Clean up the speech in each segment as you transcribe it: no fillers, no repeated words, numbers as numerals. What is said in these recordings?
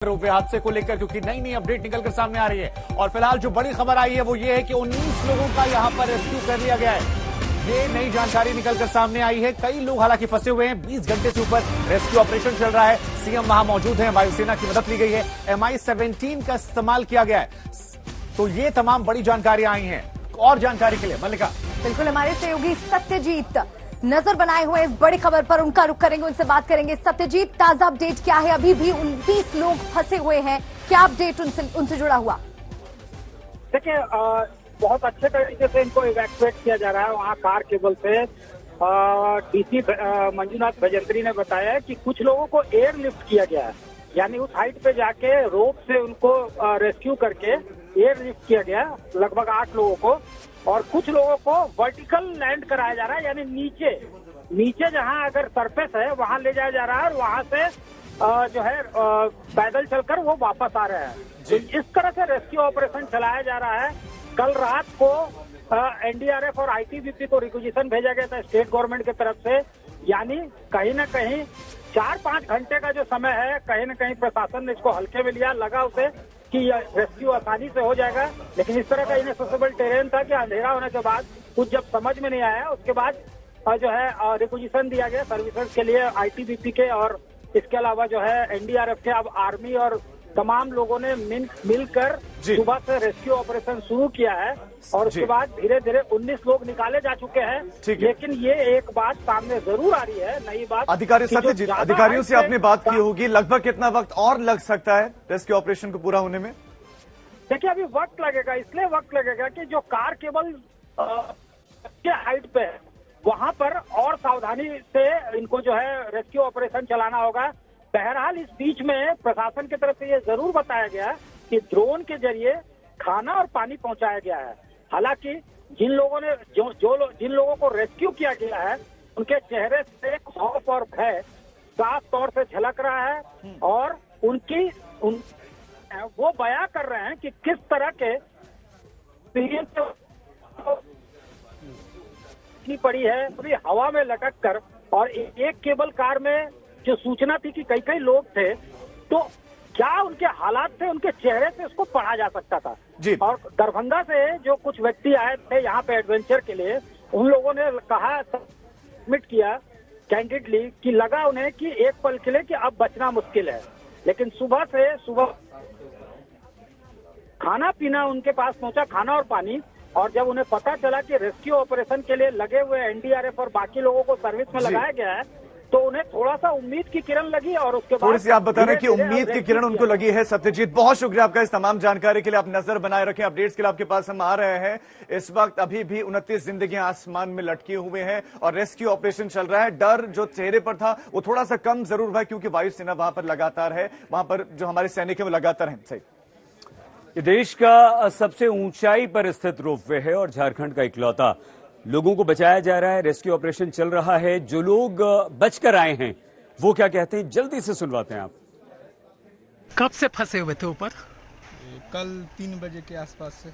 Ropeway हादसे को लेकर क्योंकि नई नई अपडेट निकलकर सामने आ रही है और फिलहाल जो बड़ी खबर आई है वो ये है कि 19 लोगों का यहां पर रेस्क्यू कर लिया गया है। ये नई जानकारी निकलकर सामने आई है। कई लोग हालांकि फंसे हुए हैं। 20 घंटे से ऊपर रेस्क्यू ऑपरेशन चल रहा है। सीएम वहां मौजूद हैं, वायुसेना की मदद ली गई है, MI-17 का इस्तेमाल किया गया है। तो ये तमाम बड़ी जानकारियां आई हैं। और जानकारी के लिए मल्लिका। बिल्कुल, हमारे सहयोगी सत्यजीत नजर बनाए हुए इस बड़ी खबर पर, उनका रुख करेंगे, उनसे बात करेंगे। सत्यजीत, ताजा अपडेट क्या है? अभी भी 29 लोग फंसे हुए हैं, क्या अपडेट उनसे जुड़ा हुआ? देखिए, बहुत अच्छे तरीके से इनको इवैक्यूएट किया जा रहा है। वहाँ कार केबल से डीसी मंजुनाथ भजंत्री ने बताया है कि कुछ लोगों को एयर लिफ्ट किया गया है, यानी उस हाइट पे जाके रोप से उनको रेस्क्यू करके एयर लिफ्ट किया गया, लगभग 8 लोगों को। और कुछ लोगों को वर्टिकल लैंड कराया जा रहा है, यानी नीचे जहां अगर सरफेस है वहां ले जाया जा रहा है और वहां से जो है पैदल चलकर वो वापस आ रहे हैं। तो इस तरह से रेस्क्यू ऑपरेशन चलाया जा रहा है। कल रात को एनडीआरएफ और आईटीबीपी को रिक्विजिशन भेजा गया था स्टेट गवर्नमेंट की तरफ से, यानी कहीं न कहीं 4-5 घंटे का जो समय है, कहीं न कहीं प्रशासन ने इसको हल्के में लिया। लगा उसे कि रेस्क्यू आसानी से हो जाएगा, लेकिन इस तरह का इनएक्सेसिबल टेरेन था कि अंधेरा होने के बाद कुछ जब समझ में नहीं आया, उसके बाद जो है रिक्विजिशन दिया गया सर्विसेज के लिए आईटीबीपी के, और इसके अलावा जो है एनडीआरएफ के, अब आर्मी और तमाम लोगों ने मिलकर सुबह से रेस्क्यू ऑपरेशन शुरू किया है। और उसके बाद धीरे धीरे 19 लोग निकाले जा चुके हैं। लेकिन ये एक बात सामने जरूर आ रही है, नई बात। अधिकारी सत्यजीत, अधिकारियों से आपने बात की होगी, लगभग कितना वक्त और लग सकता है रेस्क्यू ऑपरेशन को पूरा होने में? देखिए, अभी वक्त लगेगा, इसलिए वक्त लगेगा कि जो कार केबल के हाइट पे है वहां पर और सावधानी से इनको जो है रेस्क्यू ऑपरेशन चलाना होगा। बहरहाल इस बीच में प्रशासन की तरफ से ये जरूर बताया गया कि ड्रोन के जरिए खाना और पानी पहुंचाया गया है। हालांकि जिन लोगों ने जिन लोगों को रेस्क्यू किया गया है उनके चेहरे से खौफ और भय साफ तौर से झलक रहा है, और वो बयां कर रहे हैं कि किस तरह के पड़ी है, पूरी हवा में लटक कर। और एक केबल कार में जो सूचना थी कि कई लोग थे, तो क्या उनके हालात थे, उनके चेहरे से उसको पढ़ा जा सकता था जी। और दरभंगा से जो कुछ व्यक्ति आए थे यहाँ पे एडवेंचर के लिए, उन लोगों ने कहा, सबमिट किया कैंडिडली कि लगा उन्हें कि एक पल के लिए कि अब बचना मुश्किल है। लेकिन सुबह खाना पीना उनके पास पहुंचा, खाना और पानी। और जब उन्हें पता चला कि रेस्क्यू ऑपरेशन के लिए लगे हुए एनडीआरएफ और बाकी लोगों को सर्विस में लगाया गया है, तो उन्हें थोड़ा सा उम्मीद की किरण लगी। और उसके बाद थोड़ी सी आप बता रहे हैं कि उम्मीद की किरण उनको लगी है। सत्यजीत, बहुत शुक्रिया आपका इस तमाम जानकारी के लिए। आप नजर बनाए रखें, अपडेट्स के लिए आपके पास हम आ रहे हैं। इस वक्त अभी भी 29 जिंदगियां आसमान में लटके हुए हैं और रेस्क्यू ऑपरेशन चल रहा है। डर जो चेहरे पर था वो थोड़ा सा कम जरूर हुआ, क्योंकि वायुसेना वहां पर लगातार है, वहां पर जो हमारे सैनिक है वो लगातार हैं। सही, ये देश का सबसे ऊंचाई पर स्थित रोपवे है और झारखंड का इकलौता। लोगों को बचाया जा रहा है, रेस्क्यू ऑपरेशन चल रहा है। जो लोग बचकर आए हैं वो क्या कहते हैं, जल्दी से सुनवाते हैं आप। कब से फंसे हुए थे ऊपर? कल 3 बजे के आसपास से।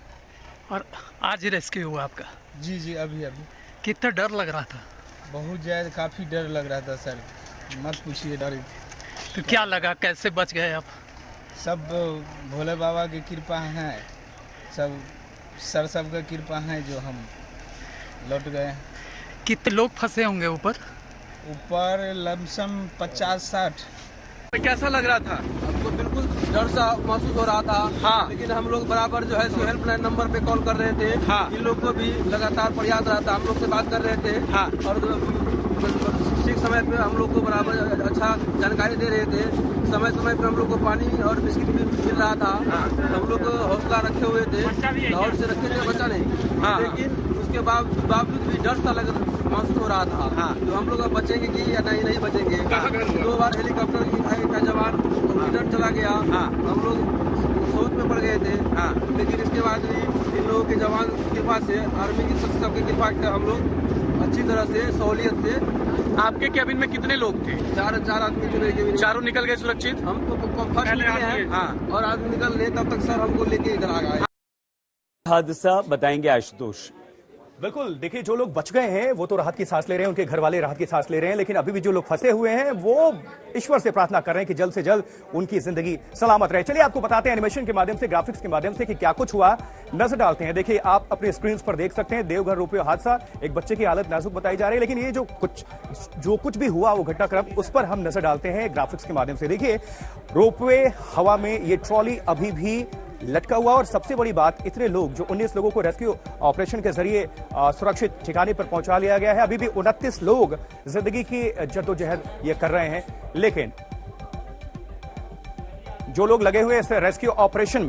और आज रेस्क्यू हुआ आपका? जी, अभी कितना डर लग रहा था? बहुत ज्यादा, काफी डर लग रहा था सर, मत पूछिए। डर तो क्या लगा, कैसे बच गए आप? सब भोले बाबा की कृपा है, सब सर सबका कृपा है जो हम लौट गए। कितने लोग फंसे होंगे ऊपर? लमसम 50-60। कैसा लग रहा था? हमको बिल्कुल डर सा महसूस हो रहा था। हाँ। लेकिन हम लोग बराबर जो है सो हेल्पलाइन नंबर पे कॉल कर रहे थे। हाँ। इन लोग को भी लगातार प्रयास रहा था, हम लोग से बात कर रहे थे। हाँ। और ठीक समय पे हम लोग को बराबर अच्छा जानकारी दे रहे थे। समय पे हम लोग को पानी और बिस्किट भी मिल रहा था। हाँ। हम लोग हौसला रखे हुए थे, दौड़ से रखे थे, बचा नहीं। हाँ। लेकिन उसके बावजूद भी डर सा महसूस हो रहा था। हाँ। तो हम लोग अब बचेंगे कि या नहीं बचेंगे। 2 बार हेलीकॉप्टर का जवान रिटर्न चला गया। हाँ। हम लोग सोच में पड़ गए थे। हाँ। लेकिन इसके बाद भी इन लोगों के जवान की कृपा से, आर्मी की सबकी कृपा से हम लोग अच्छी तरह से, सहूलियत से। आपके कैबिन में कितने लोग थे? 4 आदमी थे। चारों निकल गए सुरक्षित? हम तो फर्स्ट निकले हैं। हाँ। और आदमी निकल ले, तब तक सर हमको लेके इधर आ गए। हादसा बताएंगे आशुतोष। बिल्कुल, देखिए जो लोग बच गए हैं वो तो राहत की सांस ले रहे हैं, उनके घर वाले राहत की सांस ले रहे हैं, लेकिन अभी भी जो लोग फंसे हुए हैं वो ईश्वर से प्रार्थना कर रहे हैं कि जल्द से जल्द उनकी जिंदगी सलामत रहे। चलिए आपको बताते हैं एनिमेशन के माध्यम से, ग्राफिक्स के माध्यम से कि क्या कुछ हुआ, नजर डालते हैं। देखिए आप अपने स्क्रीन पर देख सकते हैं देवघर रोपवे हादसा, एक बच्चे की हालत नाजुक बताई जा रही है, लेकिन ये जो कुछ भी हुआ वो घटनाक्रम, उस पर हम नजर डालते हैं ग्राफिक्स के माध्यम से। देखिए रोपवे हवा में, ये ट्रॉली अभी भी लटका हुआ, और सबसे बड़ी बात, इतने लोग, जो 19 लोगों को रेस्क्यू ऑपरेशन के जरिए सुरक्षित ठिकाने पर पहुंचा लिया गया है, अभी भी 29 लोग जिंदगी की जद्दोजहद ये कर रहे हैं। लेकिन जो लोग लगे हुए इस रेस्क्यू ऑपरेशन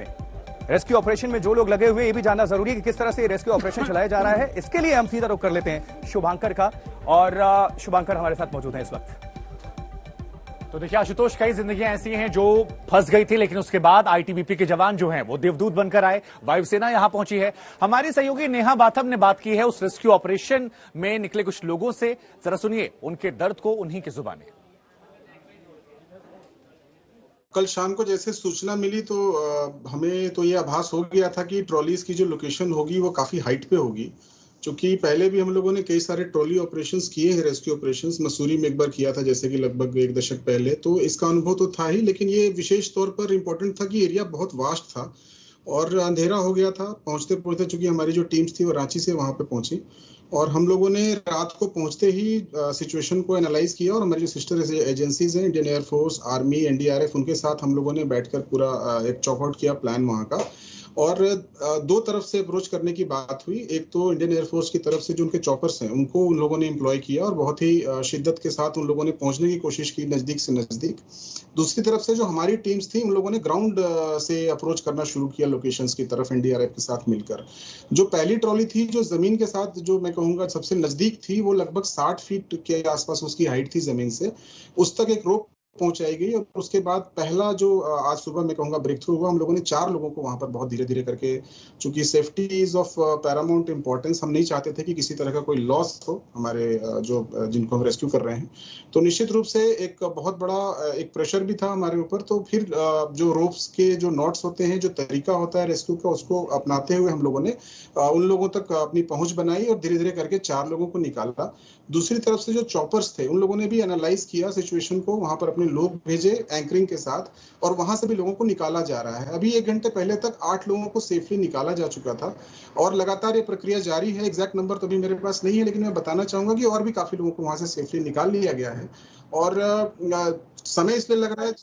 में जो लोग लगे हुए, ये भी जानना जरूरी है कि किस तरह से रेस्क्यू ऑपरेशन चलाया जा रहा है। इसके लिए हम सीधा रुख कर लेते हैं शुभांकर का, और शुभांकर हमारे साथ मौजूद हैं इस वक्त। तो देखिए आशुतोष, कई जिंदगियां ऐसी हैं जो फंस गई थी, लेकिन उसके बाद आईटीबीपी के जवान जो हैं वो देवदूत बनकर आए, वायुसेना यहां पहुंची है। हमारी सहयोगी नेहा बाथम ने बात की है उस रेस्क्यू ऑपरेशन में निकले कुछ लोगों से, जरा सुनिए उनके दर्द को उन्हीं की जुबानी। कल शाम को जैसे सूचना मिली तो हमें तो ये आभास हो गया था कि ट्रॉलीज की जो लोकेशन होगी वो काफी हाइट पे होगी, क्योंकि पहले भी हम लोगों ने कई सारे ट्रॉली ऑपरेशंस किए हैं, रेस्क्यू ऑपरेशंस मसूरी में एक बार किया था, जैसे कि लगभग 1 दशक पहले, तो इसका अनुभव तो था ही, लेकिन ये विशेष तौर पर इम्पोर्टेंट था कि एरिया बहुत वास्ट था और अंधेरा हो गया था पहुंचते पहुंचते, चूंकि हमारी जो टीम्स थी वो रांची से वहां पे पहुंची, और हम लोगों ने रात को पहुंचते ही सिचुएशन को एनालाइज किया, और हमारी जो सिस्टर एजेंसीज हैं, इंडियन एयरफोर्स, आर्मी, एनडीआरएफ, उनके साथ हम लोगों ने बैठकर पूरा एक चॉक आउट किया प्लान वहां का, और 2 तरफ से अप्रोच करने की बात हुई। एक तो इंडियन एयरफोर्स की तरफ से जो उनके चॉपर्स हैं उनको उन लोगों ने एम्प्लॉय किया और बहुत ही शिद्दत के साथ उन लोगों ने पहुंचने की कोशिश की नजदीक से नजदीक। दूसरी तरफ से जो हमारी टीम्स थी उन लोगों ने ग्राउंड से अप्रोच करना शुरू किया लोकेशंस की तरफ एनडीआरएफ के साथ मिलकर। जो पहली ट्रॉली थी जो जमीन के साथ जो मैं कहूंगा सबसे नजदीक थी, वो लगभग 60 फीट के आसपास उसकी हाइट थी जमीन से, उस तक एक रोप पहुंचाई गई, और उसके बाद पहला जो आज सुबह मैं कहूंगा ब्रेक थ्रू हुआ, हम लोगों ने 4 लोगों को वहां पर बहुत धीरे धीरे करके, चूंकि safety is of Paramount importance, हम नहीं चाहते थे कि किसी तरह का कोई लॉस हो हमारे जो जिनको हम रेस्क्यू कर रहे हैं, तो निश्चित रूप से एक बहुत बड़ा एक प्रेशर भी था हमारे ऊपर। तो फिर जो रोप्स के जो नॉट्स होते हैं, जो तरीका होता है रेस्क्यू का, उसको अपनाते हुए हम लोगों ने उन लोगों तक अपनी पहुंच बनाई और धीरे धीरे करके 4 लोगों को निकाला। दूसरी तरफ से जो चॉपर्स थे उन लोगों ने भी एनालाइज किया सिचुएशन को, वहां पर अपने लोग भेजे एंकरिंग के साथ, और वहां से भी लोगों को निकाला जा रहा है। अभी 1 घंटे पहले तक 8 लोगों को सेफली निकाला जा चुका था, और लगातार ये प्रक्रिया जारी है। एग्जैक्ट नंबर तो अभी मेरे पास नहीं है, लेकिन मैं बताना चाहूंगा कि और भी काफी लोगों को वहां से सेफली निकाल लिया गया है, और समय इसलिए लग रहा है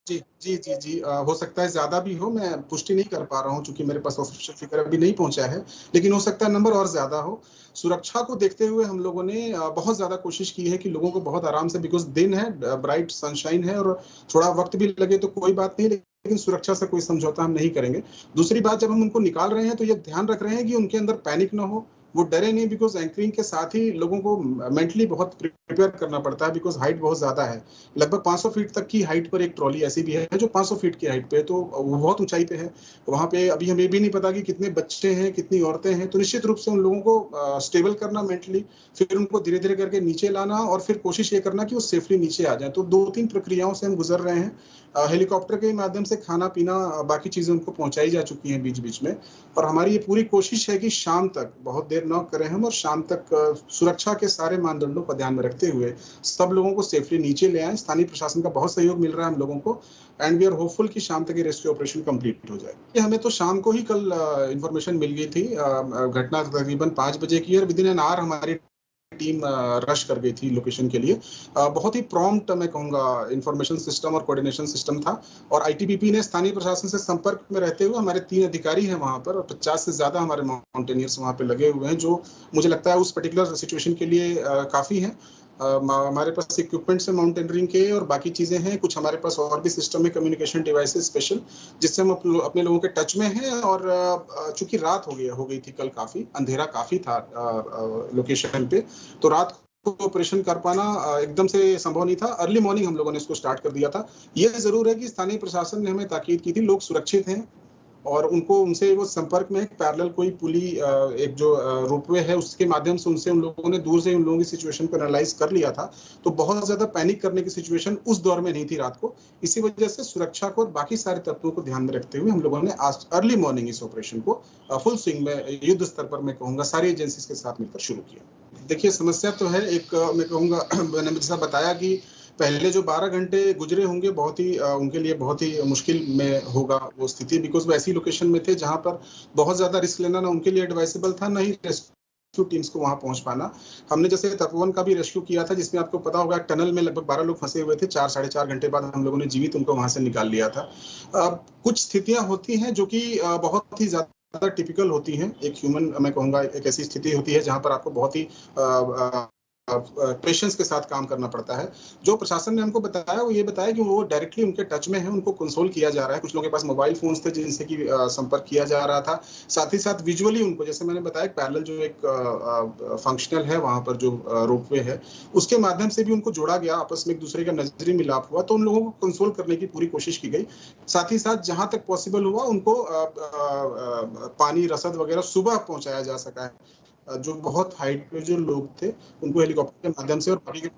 जी हो सकता है ज्यादा भी हो, मैं पुष्टि नहीं कर पा रहा हूं क्योंकि मेरे पास ऑफिशियल फिगर अभी नहीं पहुंचा है, लेकिन हो सकता है नंबर और ज्यादा हो। सुरक्षा को देखते हुए हम लोगों ने बहुत ज्यादा कोशिश की है कि लोगों को बहुत आराम से, बिकॉज दिन है, ब्राइट सनशाइन है, और थोड़ा वक्त भी लगे तो कोई बात नहीं, लेकिन सुरक्षा से कोई समझौता हम नहीं करेंगे। दूसरी बात, जब हम उनको निकाल रहे हैं तो ये ध्यान रख रहे हैं कि उनके अंदर पैनिक ना हो, वो डरे नहीं, बिकॉज एंकरिंग के साथ ही लोगों को मेंटली बहुत प्रिपेयर करना पड़ता है, बिकॉज हाइट बहुत ज्यादा है। लगभग 500 फीट तक की हाइट पर एक ट्रॉली ऐसी भी है जो 500 फीट की हाइट पे है, तो वो बहुत ऊंचाई पे है। वहां पे अभी हमें भी नहीं पता कि कितने बच्चे हैं, कितनी औरतें हैं, तो निश्चित रूप से उन लोगों को स्टेबल करना मेंटली, फिर उनको धीरे धीरे करके नीचे लाना, और फिर कोशिश ये करना कि वो सेफली नीचे आ जाए। तो 2-3 प्रक्रियाओं से हम गुजर रहे हैं। हेलीकॉप्टर के माध्यम से खाना पीना, बाकी चीजें उनको पहुंचाई जा चुकी हैं बीच बीच में, और हमारी ये पूरी कोशिश है कि शाम तक, बहुत देर न करें हम, और शाम तक सुरक्षा के सारे मानदंडों को ध्यान में रखते हुए सब लोगों को सेफली नीचे ले आए। स्थानीय प्रशासन का बहुत सहयोग मिल रहा है हम लोगों को, एंड वी आर होपफुल कि शाम तक ये रेस्क्यू ऑपरेशन कंप्लीट हो जाए। हमें तो शाम को ही कल इंफॉर्मेशन मिल गई थी, घटना तकरीबन 5 बजे की, और विदिन एन आवर हमारी टीम रश कर गई थी लोकेशन के लिए। बहुत ही प्रॉम्प्ट मैं कहूंगा इंफॉर्मेशन सिस्टम और कोऑर्डिनेशन सिस्टम था, और आईटीबीपी ने स्थानीय प्रशासन से संपर्क में रहते हुए, हमारे 3 अधिकारी हैं वहां पर, और 50 से ज्यादा हमारे माउंटेनियर्स वहां पे लगे हुए हैं, जो मुझे लगता है उस पर्टिकुलर सिचुएशन के लिए काफी है। हमारे पास इक्विपमेंट्स है माउंटेनियरिंग के, और बाकी चीजें हैं, कुछ हमारे पास और भी सिस्टम है, कम्युनिकेशन डिवाइसेस स्पेशल, जिससे हम अपने लोगों के टच में हैं। और चूंकि रात हो गई थी कल, काफी अंधेरा काफी था लोकेशन पे, तो रात को ऑपरेशन कर पाना एकदम से संभव नहीं था। अर्ली मॉर्निंग हम लोगों ने इसको स्टार्ट कर दिया था। ये जरूर है कि स्थानीय प्रशासन ने हमें ताकीद की थी, लोग सुरक्षित हैं, और उनको उनसे वो संपर्क में एक पैरेलल कोई पुली एक जो रोपवे है उसके माध्यम से उन लोगों ने दूर से उन लोगों की सिचुएशन को एनालाइज कर लिया था। तो बहुत ज्यादा पैनिक करने की सिचुएशन उस दौर में नहीं थी रात को। इसी वजह से सुरक्षा को और बाकी सारे तत्वों को ध्यान में रखते हुए हम लोगों ने आज अर्ली मॉर्निंग इस ऑपरेशन को फुल स्विंग में युद्ध स्तर पर मैं कहूंगा सारी एजेंसीज के साथ मिलकर शुरू किया। देखिए समस्या तो है, एक मैं कहूंगा मैंने जैसा बताया कि पहले जो 12 घंटे गुजरे होंगे बहुत ही उनके लिए बहुत ही मुश्किल में होगा वो स्थिति, बिकॉज वो ऐसी लोकेशन में थे जहां पर बहुत ज्यादा रिस्क लेना ना उनके लिए एडवाइसेबल था, ना ही रेस्क्यू टीम्स को वहां पहुंच पाना। हमने जैसे तपोवन का भी रेस्क्यू किया था जिसमें आपको पता होगा टनल में लगभग 12 लोग फंसे हुए थे, 4-4.5 घंटे बाद हम लोगों ने जीवित उनको वहां से निकाल लिया था। कुछ स्थितियां होती हैं जो कि बहुत ही ज्यादा टिपिकल होती हैं, एक ह्यूमन मैं कहूंगा एक ऐसी स्थिति होती है जहां पर आपको बहुत ही पेशेंस के साथ काम करना पड़ता है। जो प्रशासन ने हमको बताया वो ये बताया कि वो डायरेक्टली उनके टच में है, उनको कंसोल किया जा रहा है। कुछ लोगों के पास मोबाइल फोन्स थे जिनसे कि संपर्क किया जा रहा था। साथ ही साथ विजुअली उनको, जैसे मैंने बताया, पैरेलल जो एक फंक्शनल है वहां पर जो रोपवे है उसके माध्यम से भी उनको जोड़ा गया, आपस में एक दूसरे का नजरी मिलाप हुआ, तो उन लोगों को कंसोल करने की पूरी कोशिश की गई। साथ ही साथ जहां तक पॉसिबल हुआ उनको पानी रसद वगैरह सुबह पहुंचाया जा सका है। जो बहुत हाइट पे जो लोग थे उनको हेलीकॉप्टर के माध्यम से और बाकी के